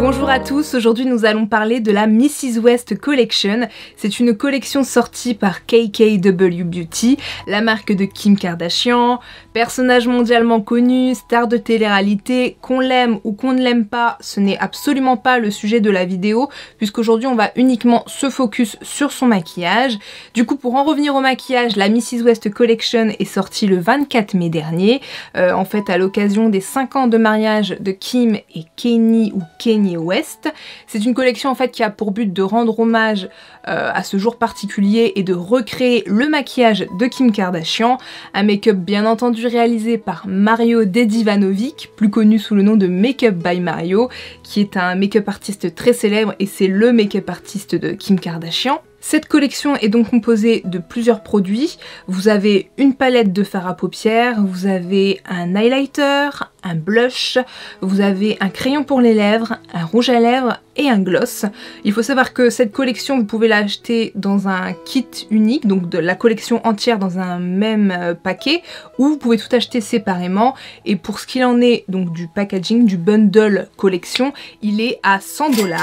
Bonjour à tous, aujourd'hui nous allons parler de la Mrs. West Collection. C'est une collection sortie par KKW Beauty, la marque de Kim Kardashian, personnage mondialement connu, star de télé-réalité, qu'on l'aime ou qu'on ne l'aime pas, ce n'est absolument pas le sujet de la vidéo, puisqu'aujourd'hui on va uniquement se focus sur son maquillage. Du coup, pour en revenir au maquillage, la Mrs. West Collection est sortie le 24 mai dernier, en fait à l'occasion des 5 ans de mariage de Kim et Kanye ou Kanye West. C'est une collection en fait qui a pour but de rendre hommage à ce jour particulier et de recréer le maquillage de Kim Kardashian, un make-up bien entendu réalisé par Mario Dedivanovic, plus connu sous le nom de Makeup by Mario, qui est un make-up artiste très célèbre et c'est le make-up artiste de Kim Kardashian. Cette collection est donc composée de plusieurs produits. Vous avez une palette de fard à paupières, vous avez un highlighter, un blush, vous avez un crayon pour les lèvres, un rouge à lèvres et un gloss. Il faut savoir que cette collection, vous pouvez l'acheter dans un kit unique, donc de la collection entière dans un même paquet, ou vous pouvez tout acheter séparément. Et pour ce qu'il en est donc du packaging, du bundle collection, il est à 100 $.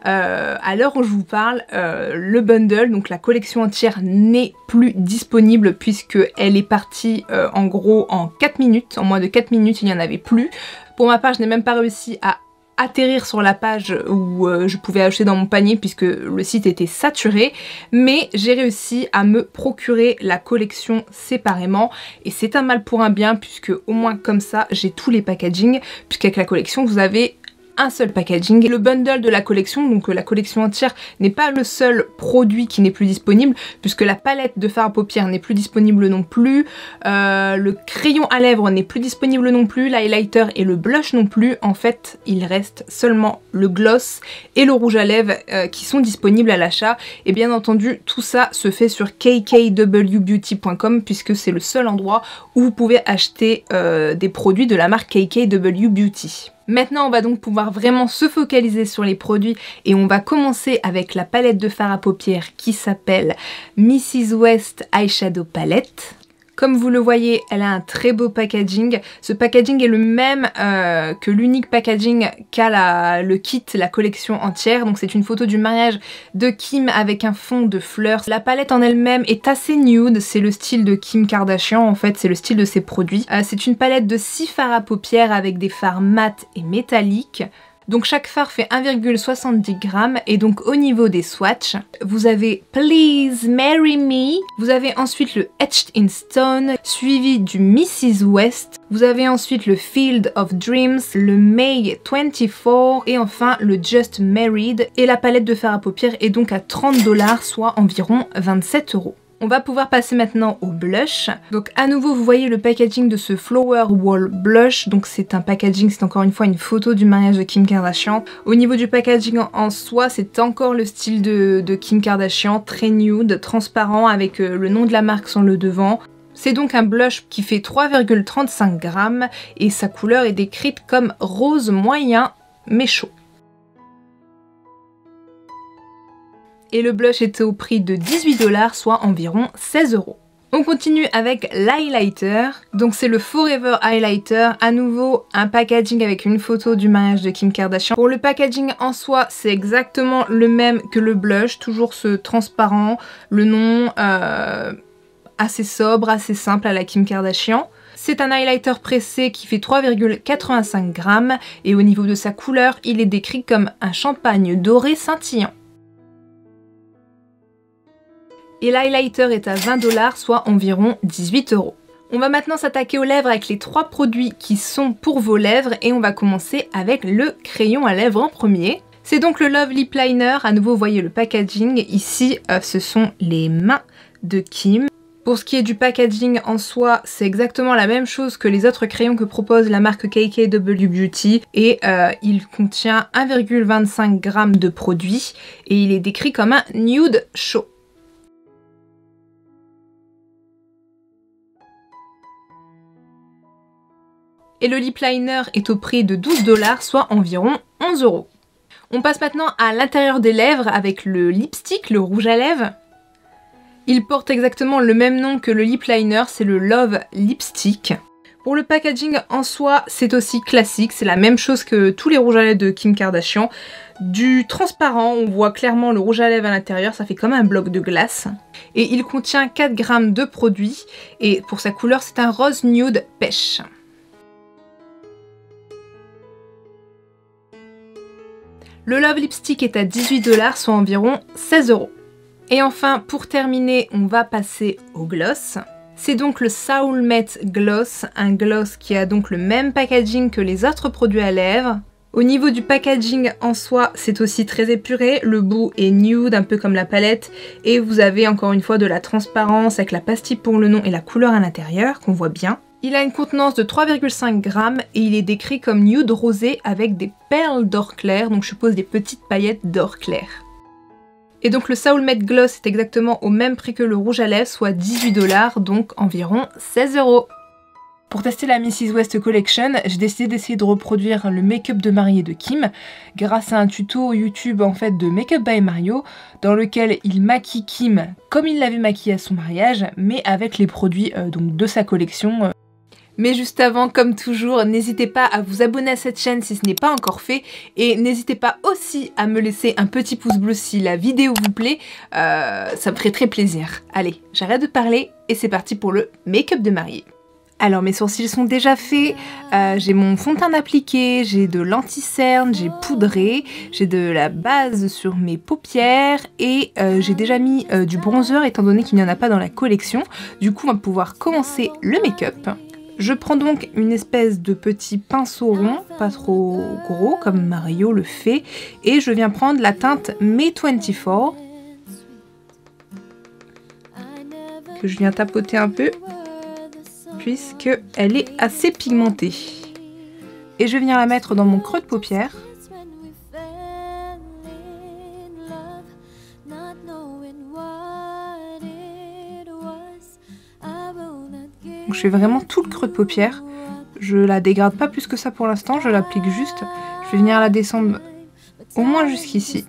À l'heure où je vous parle, le bundle, donc la collection entière, n'est plus disponible puisque elle est partie en gros en 4 minutes, en moins de 4 minutes il n'y en avait plus. Pour ma part, je n'ai même pas réussi à atterrir sur la page où je pouvais acheter dans mon panier puisque le site était saturé, mais j'ai réussi à me procurer la collection séparément et c'est un mal pour un bien puisque au moins comme ça j'ai tous les packagings, puisqu'avec la collection vous avez un seul packaging. Le bundle de la collection, donc la collection entière, n'est pas le seul produit qui n'est plus disponible, puisque la palette de fard à paupières n'est plus disponible non plus, le crayon à lèvres n'est plus disponible non plus, l'highlighter et le blush non plus. En fait, il reste seulement le gloss et le rouge à lèvres qui sont disponibles à l'achat. Et bien entendu, tout ça se fait sur kkwbeauty.com, puisque c'est le seul endroit où vous pouvez acheter des produits de la marque KKW Beauty. Maintenant, on va donc pouvoir vraiment se focaliser sur les produits et on va commencer avec la palette de fard à paupières qui s'appelle Mrs. West Eyeshadow Palette. Comme vous le voyez, elle a un très beau packaging. Ce packaging est le même que l'unique packaging qu'a le kit, la collection entière. Donc c'est une photo du mariage de Kim avec un fond de fleurs. La palette en elle-même est assez nude, c'est le style de Kim Kardashian en fait, c'est le style de ses produits. C'est une palette de 6 fards à paupières avec des fards mat et métalliques. Donc chaque fard fait 1,70 g et donc au niveau des swatchs, vous avez Please Marry Me, vous avez ensuite le Etched in Stone, suivi du Mrs. West, vous avez ensuite le Field of Dreams, le May 24 et enfin le Just Married. Et la palette de fard à paupières est donc à 30 $, soit environ 27 €. On va pouvoir passer maintenant au blush. Donc à nouveau vous voyez le packaging de ce Flower Wall Blush. Donc c'est un packaging, c'est encore une fois une photo du mariage de Kim Kardashian. Au niveau du packaging en soi, c'est encore le style de Kim Kardashian, très nude, transparent avec le nom de la marque sur le devant. C'est donc un blush qui fait 3,35 g et sa couleur est décrite comme rose moyen mais chaud. Et le blush était au prix de 18 $, soit environ 16 €. On continue avec l'highlighter. Donc c'est le Forever Highlighter, à nouveau un packaging avec une photo du mariage de Kim Kardashian. Pour le packaging en soi, c'est exactement le même que le blush, toujours ce transparent, le nom assez sobre, assez simple à la Kim Kardashian. C'est un highlighter pressé qui fait 3,85 g et au niveau de sa couleur, il est décrit comme un champagne doré scintillant. Et l'highlighter est à 20 $, soit environ 18 €. On va maintenant s'attaquer aux lèvres avec les 3 produits qui sont pour vos lèvres et on va commencer avec le crayon à lèvres en premier. C'est donc le Love Lip Liner, à nouveau vous voyez le packaging, ici ce sont les mains de Kim. Pour ce qui est du packaging en soi, c'est exactement la même chose que les autres crayons que propose la marque KKW Beauty et il contient 1,25 g de produit et il est décrit comme un nude chaud. Et le lip liner est au prix de 12 $, soit environ 11 €. On passe maintenant à l'intérieur des lèvres avec le lipstick, le rouge à lèvres. Il porte exactement le même nom que le lip liner, c'est le Love Lipstick. Pour le packaging en soi, c'est aussi classique, c'est la même chose que tous les rouges à lèvres de Kim Kardashian. Du transparent, on voit clairement le rouge à lèvres à l'intérieur, ça fait comme un bloc de glace. Et il contient 4 grammes de produit, et pour sa couleur, c'est un rose nude pêche. Le Love Lipstick est à 18 $, soit environ 16 €. Et enfin, pour terminer, on va passer au gloss. C'est donc le Soulmate Gloss, un gloss qui a donc le même packaging que les autres produits à lèvres. Au niveau du packaging en soi, c'est aussi très épuré, le bout est nude, un peu comme la palette, et vous avez encore une fois de la transparence avec la pastille pour le nom et la couleur à l'intérieur, qu'on voit bien. Il a une contenance de 3,5 grammes et il est décrit comme nude rosé avec des perles d'or clair, donc je suppose des petites paillettes d'or clair. Et donc le Soulmate Gloss est exactement au même prix que le rouge à lèvres, soit 18 $, donc environ 16 €. Pour tester la Mrs West Collection, j'ai décidé d'essayer de reproduire le make-up de mariée de Kim grâce à un tuto YouTube en fait de Make-up by Mario dans lequel il maquille Kim comme il l'avait maquillée à son mariage mais avec les produits donc de sa collection. Mais juste avant, comme toujours, n'hésitez pas à vous abonner à cette chaîne si ce n'est pas encore fait et n'hésitez pas aussi à me laisser un petit pouce bleu si la vidéo vous plaît, ça me ferait très plaisir. Allez, j'arrête de parler et c'est parti pour le make-up de mariée. Alors mes sourcils sont déjà faits, j'ai mon fond de teint appliqué, j'ai de l'anti-cerne, j'ai poudré, j'ai de la base sur mes paupières et j'ai déjà mis du bronzer étant donné qu'il n'y en a pas dans la collection. Du coup on va pouvoir commencer le make-up. Je prends donc une espèce de petit pinceau rond, pas trop gros comme Mario le fait, et je viens prendre la teinte May 24 que je viens tapoter un peu puisque elle est assez pigmentée. Et je viens la mettre dans mon creux de paupière. Donc je fais vraiment tout le creux de paupière. Je la dégrade pas plus que ça pour l'instant, je l'applique juste. Je vais venir la descendre au moins jusqu'ici.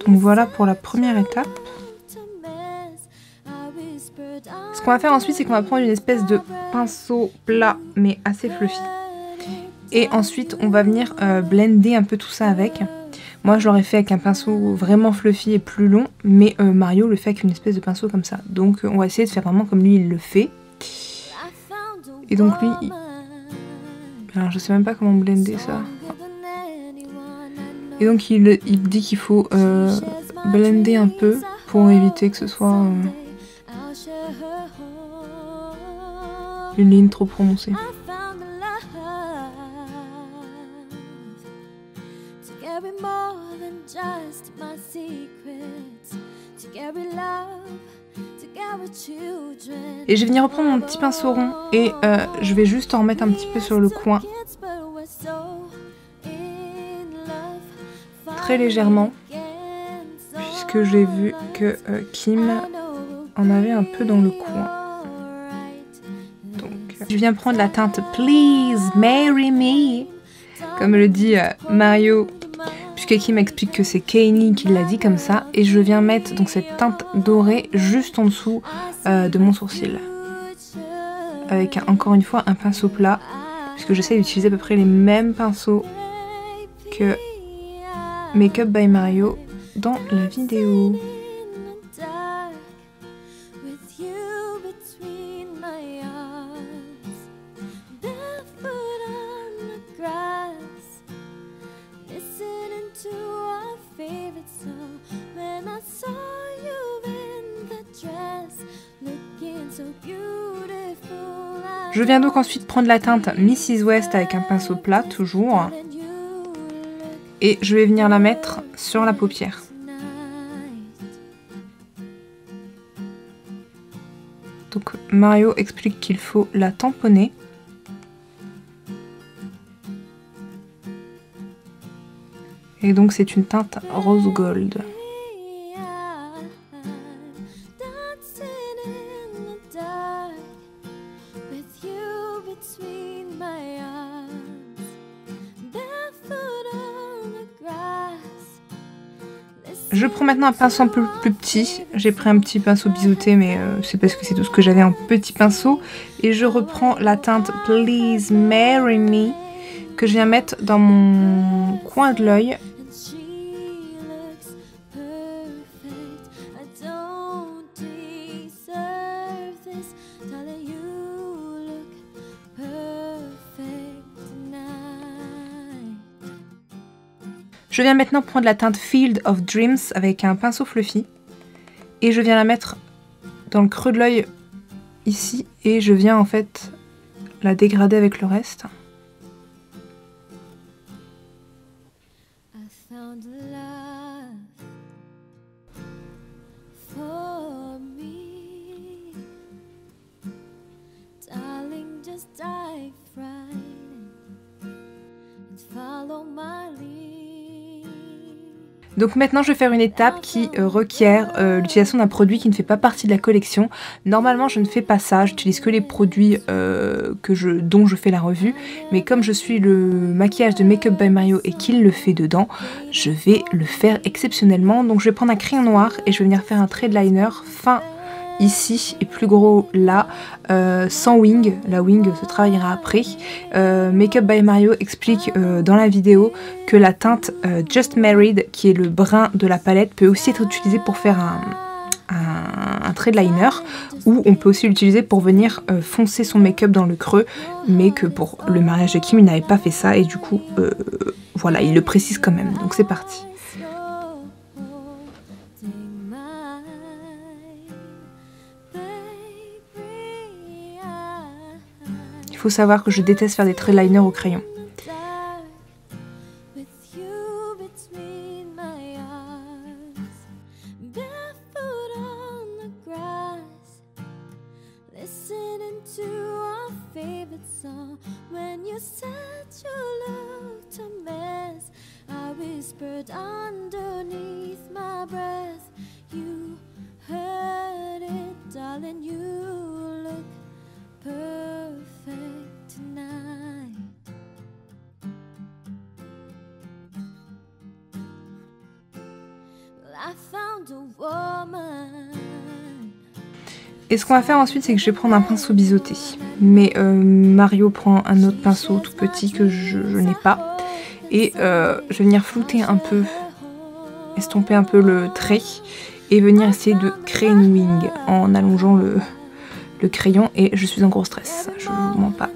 Donc voilà pour la première étape. Ce qu'on va faire ensuite, c'est qu'on va prendre une espèce de pinceau plat mais assez fluffy. Et ensuite, on va venir blender un peu tout ça avec. Moi, je l'aurais fait avec un pinceau vraiment fluffy et plus long, mais Mario le fait avec une espèce de pinceau comme ça. Donc on va essayer de faire vraiment comme lui il le fait. Et donc lui, alors je sais même pas comment blender ça. Et donc il dit qu'il faut blender un peu pour éviter que ce soit une ligne trop prononcée. Et je vais venir reprendre mon petit pinceau rond et je vais juste en remettre un petit peu sur le coin. Très légèrement, puisque j'ai vu que Kim en avait un peu dans le coin. Donc, je viens prendre la teinte Please Marry Me, comme le dit Mario, puisque Kim explique que c'est Kanye qui l'a dit comme ça, et je viens mettre donc cette teinte dorée juste en dessous de mon sourcil, avec encore une fois un pinceau plat, puisque j'essaie d'utiliser à peu près les mêmes pinceaux que Make-up by Mario dans la vidéo. Je viens donc ensuite prendre la teinte Mrs West avec un pinceau plat toujours. Et je vais venir la mettre sur la paupière. Donc Mario explique qu'il faut la tamponner. Et donc c'est une teinte rose gold. Je prends maintenant un pinceau un peu plus petit. J'ai pris un petit pinceau biseauté, mais c'est parce que c'est tout ce que j'avais en petit pinceau. Et je reprends la teinte Please Marry Me que je viens mettre dans mon coin de l'œil. Je viens maintenant prendre la teinte Field of Dreams avec un pinceau fluffy et je viens la mettre dans le creux de l'œil ici et je viens en fait la dégrader avec le reste. Donc maintenant je vais faire une étape qui requiert l'utilisation d'un produit qui ne fait pas partie de la collection. Normalement je ne fais pas ça, j'utilise que les produits dont je fais la revue. Mais comme je suis le maquillage de Make Up by Mario et qu'il le fait dedans, je vais le faire exceptionnellement. Donc je vais prendre un crayon noir et je vais venir faire un trait de liner fin ici et plus gros là, sans wing. La wing se travaillera après. Make Up by Mario explique dans la vidéo que la teinte Just Married, qui est le brun de la palette, peut aussi être utilisée pour faire un trait de liner, ou on peut aussi l'utiliser pour venir foncer son make-up dans le creux, mais que pour le mariage de Kim il n'avait pas fait ça et du coup voilà, il le précise quand même. Donc c'est parti. Il faut savoir que je déteste faire des traits de liner au crayon. Et ce qu'on va faire ensuite, c'est que je vais prendre un pinceau biseauté. Mais Mario prend un autre pinceau tout petit que je n'ai pas. Et je vais venir flouter un peu, estomper un peu le trait. Et venir essayer de créer une wing en allongeant le crayon. Et je suis en gros stress, je vous mens pas.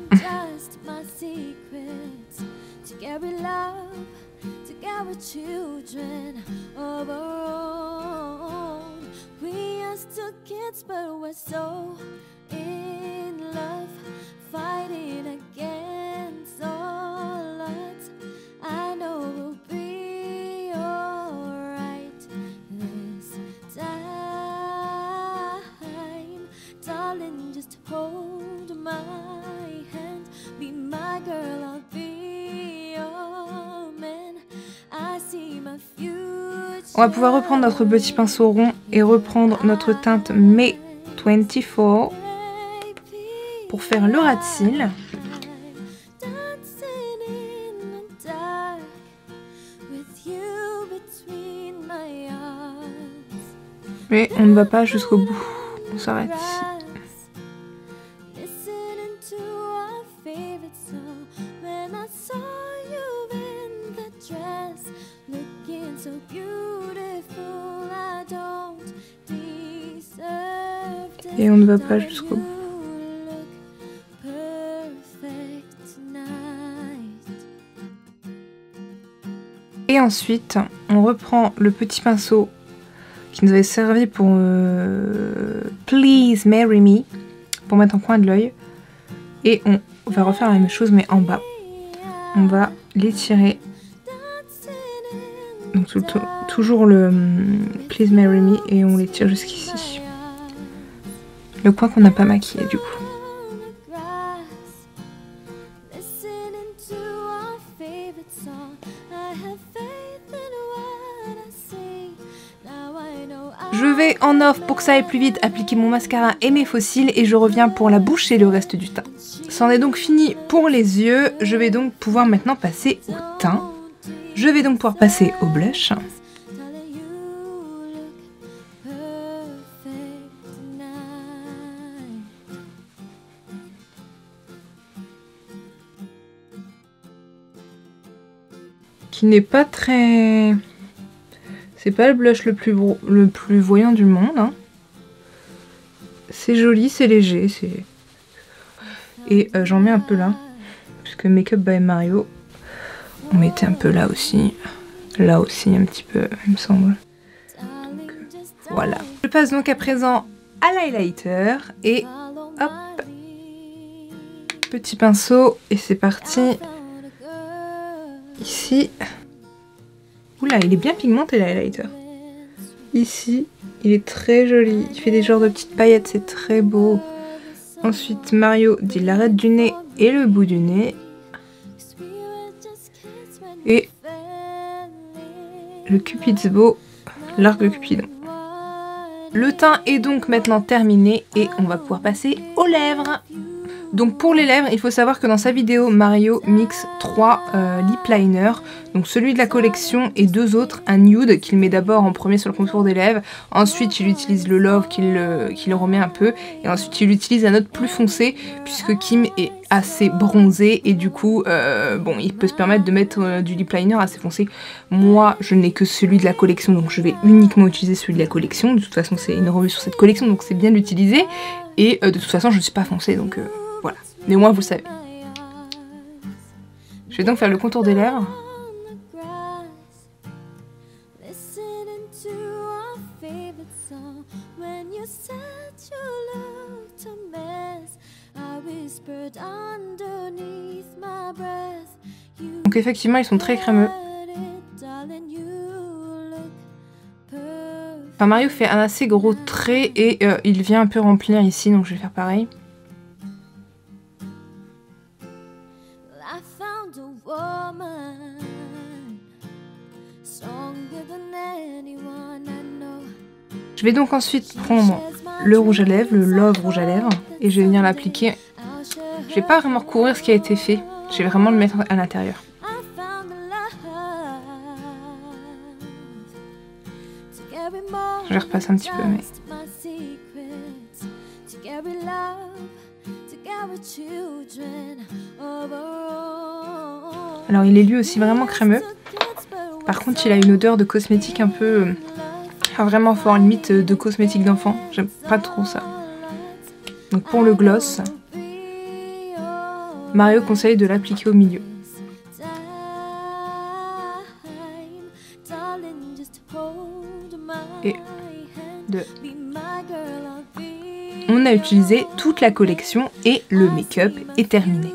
But we're so in love, fighting against all odds. I know we'll be alright this time, darling. Just hold my hand, be my girl, I'll be your man. I see my future. On va pouvoir reprendre notre petit pinceau rond et reprendre notre teinte May 24 pour faire le ras de cils. Mais on ne va pas jusqu'au bout, on s'arrête ici. Et on ne va pas jusqu'au bout. Et ensuite, on reprend le petit pinceau qui nous avait servi pour Please Marry Me, pour mettre en coin de l'œil. Et on va refaire la même chose mais en bas. On va l'étirer. Donc toujours le Please Marry Me et on l'étire jusqu'ici. Le coin qu'on n'a pas maquillé du coup. Je vais en off pour que ça aille plus vite appliquer mon mascara et mes faux cils et je reviens pour la bouche et le reste du teint. C'en est donc fini pour les yeux, je vais donc pouvoir maintenant passer au teint. Je vais donc pouvoir passer au blush. Qui n'est pas très... C'est pas le blush le plus voyant du monde. Hein. C'est joli, c'est léger. Et j'en mets un peu là. Puisque Makeup by Mario, on mettait un peu là aussi. Là aussi un petit peu, il me semble. Donc, voilà. Je passe donc à présent à l'highlighter. Et hop. Petit pinceau. Et c'est parti. Ici. Oula, il est bien pigmenté l'highlighter. Ici, il est très joli. Il fait des genres de petites paillettes, c'est très beau. Ensuite, Mario dit l'arête du nez et le bout du nez. Et le Cupid's Bow, l'arc de Cupidon. Le teint est donc maintenant terminé et on va pouvoir passer aux lèvres. Donc pour les lèvres, il faut savoir que dans sa vidéo, Mario mixe 3 lip liners. Donc celui de la collection et 2 autres, un nude qu'il met d'abord en premier sur le contour des lèvres. Ensuite il utilise le Love qu'il remet un peu. Et ensuite il utilise un autre plus foncé puisque Kim est assez bronzé. Et du coup, bon, il peut se permettre de mettre du lip liner assez foncé. Moi je n'ai que celui de la collection, donc je vais uniquement utiliser celui de la collection. De toute façon c'est une revue sur cette collection, donc c'est bien de l'utiliser. Et de toute façon je ne suis pas foncée, donc... voilà, mais au moins vous le savez. Je vais donc faire le contour des lèvres. Donc effectivement ils sont très crémeux. Enfin, Mario fait un assez gros trait et il vient un peu remplir ici, donc je vais faire pareil. Je vais donc ensuite prendre le rouge à lèvres, le Love rouge à lèvres, et je vais venir l'appliquer. Je vais pas vraiment recouvrir ce qui a été fait, je vais vraiment le mettre à l'intérieur. Je repasse un petit peu, mais... Alors il est lui aussi vraiment crémeux. Par contre il a une odeur de cosmétique un peu... vraiment fort, limite de cosmétique d'enfant. J'aime pas trop ça. Donc pour le gloss, Mario conseille de l'appliquer au milieu. Et on a utilisé toute la collection et le make-up est terminé.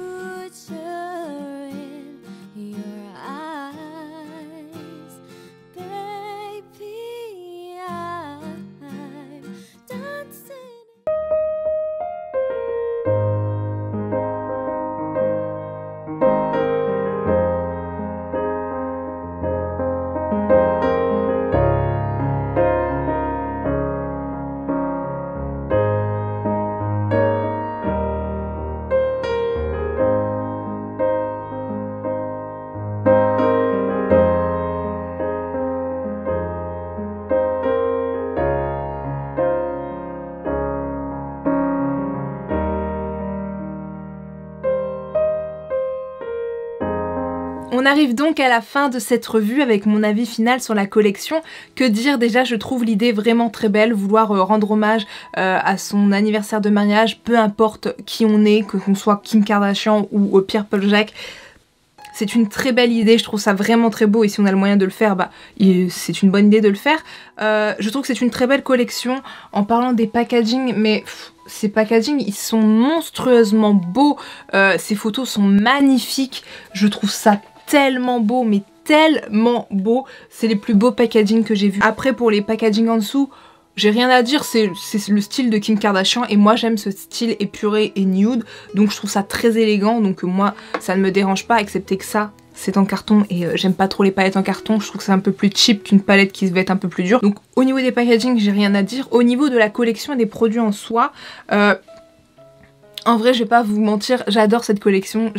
On arrive donc à la fin de cette revue avec mon avis final sur la collection. Que dire, déjà je trouve l'idée vraiment très belle, vouloir rendre hommage à son anniversaire de mariage, peu importe qui on est, que qu'on soit Kim Kardashian ou Pierre Paul Jacques. C'est une très belle idée, je trouve ça vraiment très beau et si on a le moyen de le faire, bah, c'est une bonne idée de le faire. Je trouve que c'est une très belle collection. En parlant des packaging, mais ces packaging ils sont monstrueusement beaux, ces photos sont magnifiques, je trouve ça tellement beau, mais tellement beau. C'est les plus beaux packaging que j'ai vus. Après pour les packaging en dessous, J'ai rien à dire, c'est le style de Kim Kardashian et moi j'aime ce style épuré et nude, donc je trouve ça très élégant, donc moi ça ne me dérange pas, excepté que ça c'est en carton et j'aime pas trop les palettes en carton, je trouve que c'est un peu plus cheap qu'une palette qui va être un peu plus dure. Donc au niveau des packaging j'ai rien à dire. Au niveau de la collection et des produits en soi, en vrai, je vais pas vous mentir, j'adore cette collection,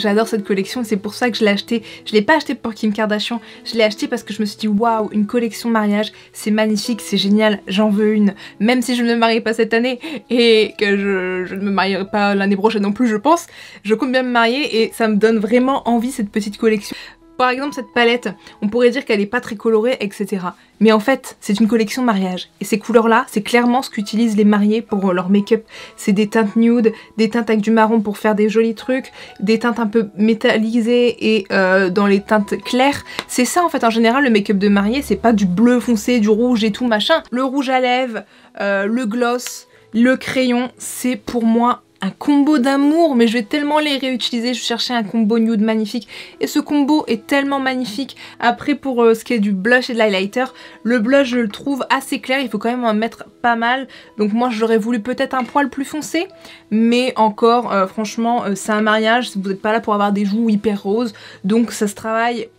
c'est pour ça que je l'ai acheté. Je l'ai pas acheté pour Kim Kardashian, je l'ai acheté parce que je me suis dit waouh, une collection mariage, c'est magnifique, c'est génial, j'en veux une. Même si je ne me marie pas cette année et que je ne me marierai pas l'année prochaine non plus, je pense, je compte bien me marier et ça me donne vraiment envie cette petite collection. Par exemple, cette palette, on pourrait dire qu'elle est pas très colorée, etc. Mais en fait, c'est une collection mariage. Et ces couleurs-là, c'est clairement ce qu'utilisent les mariés pour leur make-up. C'est des teintes nude, des teintes avec du marron pour faire des jolis trucs, des teintes un peu métallisées et dans les teintes claires. C'est ça en fait, en général, le make-up de mariée, c'est pas du bleu foncé, du rouge et tout machin. Le rouge à lèvres, le gloss, le crayon, c'est pour moi un combo d'amour, mais je vais tellement les réutiliser. Je cherchais un combo nude magnifique et ce combo est tellement magnifique. Après pour ce qui est du blush et de l'highlighter, le blush je le trouve assez clair, il faut quand même en mettre pas mal, donc moi j'aurais voulu peut-être un poil plus foncé, mais encore franchement c'est un mariage, vous n'êtes pas là pour avoir des joues hyper roses, donc ça se travaille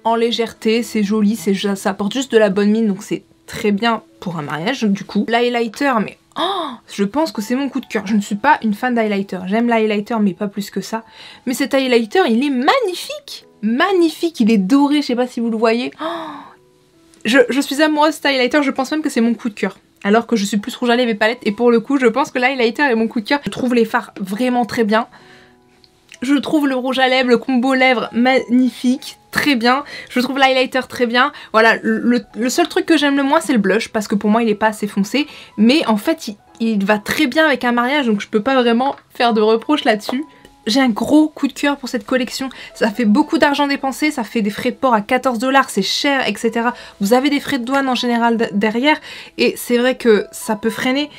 en légèreté, c'est joli, ça apporte juste de la bonne mine, donc c'est très bien pour un mariage du coup. L'highlighter, mais oh, je pense que c'est mon coup de cœur. Je ne suis pas une fan d'highlighter. J'aime l'highlighter mais pas plus que ça. Mais cet highlighter, il est magnifique. Magnifique, il est doré, je sais pas si vous le voyez. Oh, je suis amoureuse de cet highlighter, je pense même que c'est mon coup de cœur. Alors que je suis plus rouge à lèvres et palette. Et pour le coup, je pense que l'highlighter est mon coup de cœur. Je trouve les fards vraiment très bien. Je trouve le rouge à lèvres, le combo lèvres magnifique, très bien. Je trouve l'highlighter très bien. Voilà, le seul truc que j'aime le moins c'est le blush parce que pour moi il est pas assez foncé. Mais en fait il va très bien avec un mariage donc je peux pas vraiment faire de reproches là-dessus. J'ai un gros coup de cœur pour cette collection, ça fait beaucoup d'argent dépensé, ça fait des frais de port à 14 $, c'est cher, etc. Vous avez des frais de douane en général derrière et c'est vrai que ça peut freiner.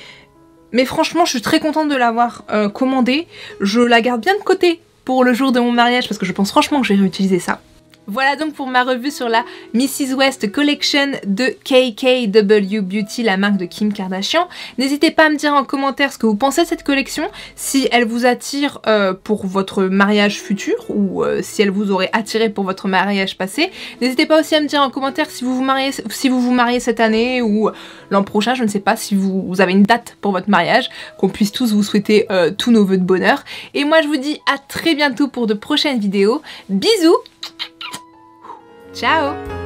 Mais franchement je suis très contente de l'avoir commandée, je la garde bien de côté pour le jour de mon mariage parce que je pense franchement que je vais réutiliser ça. Voilà donc pour ma revue sur la Mrs West Collection de KKW Beauty, la marque de Kim Kardashian. N'hésitez pas à me dire en commentaire ce que vous pensez de cette collection, si elle vous attire pour votre mariage futur ou si elle vous aurait attiré pour votre mariage passé. N'hésitez pas aussi à me dire en commentaire si vous vous mariez cette année ou l'an prochain, je ne sais pas, si vous avez une date pour votre mariage, qu'on puisse tous vous souhaiter tous nos vœux de bonheur. Et moi je vous dis à très bientôt pour de prochaines vidéos. Bisous! Ciao!